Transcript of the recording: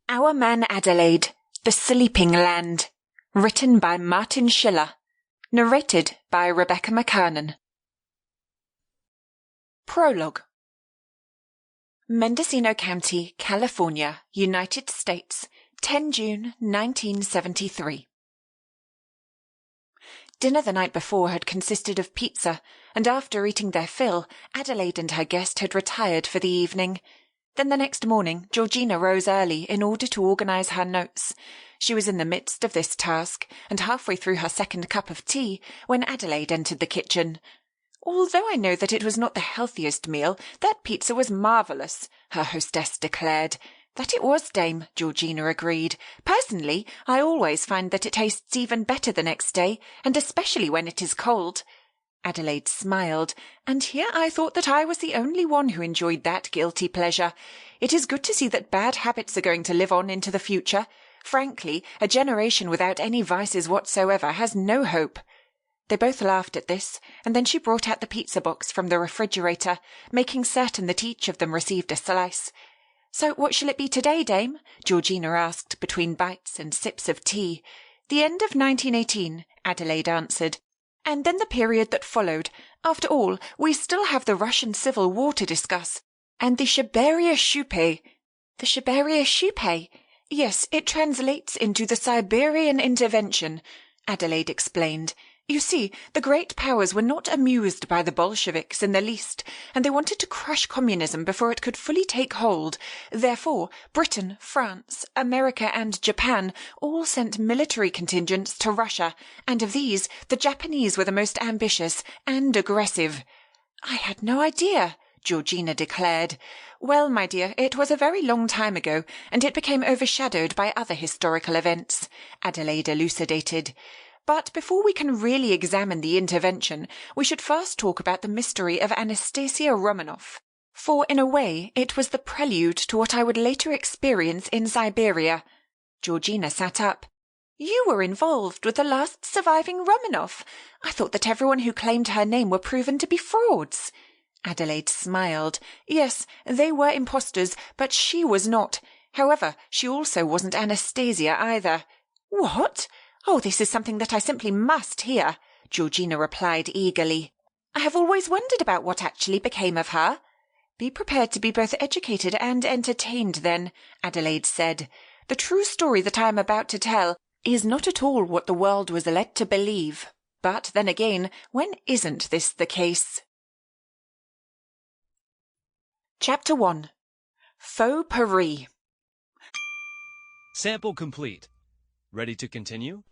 Our Man Adelaide, The Sleeping Land. Written by Martin Schiller. Narrated by Rebecca Mckernan. Prologue. Mendocino County, California, United States, 10 June 1973. Dinner the night before had consisted of pizza, and after eating their fill, Adelaide and her guest had retired for the evening. Then the next morning, Georgina rose early in order to organise her notes. She was in the midst of this task, and halfway through her second cup of tea, when Adelaide entered the kitchen. "Although I know that it was not the healthiest meal, that pizza was marvellous," her hostess declared. "That it was, Dame," Georgina agreed. "Personally, I always find that it tastes even better the next day, and especially when it is cold." Adelaide smiled, and here I thought that I was the only one who enjoyed that guilty pleasure. It is good to see that bad habits are going to live on into the future. Frankly, a generation without any vices whatsoever has no hope. They both laughed at this, and then she brought out the pizza box from the refrigerator, making certain that each of them received a slice. "So what shall it be today, Dame?" Georgina asked between bites and sips of tea. "The end of 1918, Adelaide answered. "And then the period that followed. After all, we still have the Russian Civil War to discuss. And the Siberia Shupe." "The Siberia Shupe?" "Yes, it translates into the Siberian Intervention," Adelaide explained. "You see, the great powers were not amused by the Bolsheviks in the least, and they wanted to crush communism before it could fully take hold. Therefore, Britain, France, America and Japan all sent military contingents to Russia, and of these, the Japanese were the most ambitious and aggressive." "I had no idea," Georgina declared. "Well, my dear, it was a very long time ago, and it became overshadowed by other historical events," Adelaide elucidated. "But before we can really examine the intervention, we should first talk about the mystery of Anastasia Romanoff. For, in a way, it was the prelude to what I would later experience in Siberia." Georgina sat up. "You were involved with the last surviving Romanoff. I thought that everyone who claimed her name were proven to be frauds." Adelaide smiled. "Yes, they were impostors, but she was not. However, she also wasn't Anastasia either." "What? Oh, this is something that I simply must hear," Georgina replied eagerly. "I have always wondered about what actually became of her." "Be prepared to be both educated and entertained, then," Adelaide said. "The true story that I am about to tell is not at all what the world was led to believe. But then again, when isn't this the case?" Chapter 1. Faux Paris. Sample complete. Ready to continue?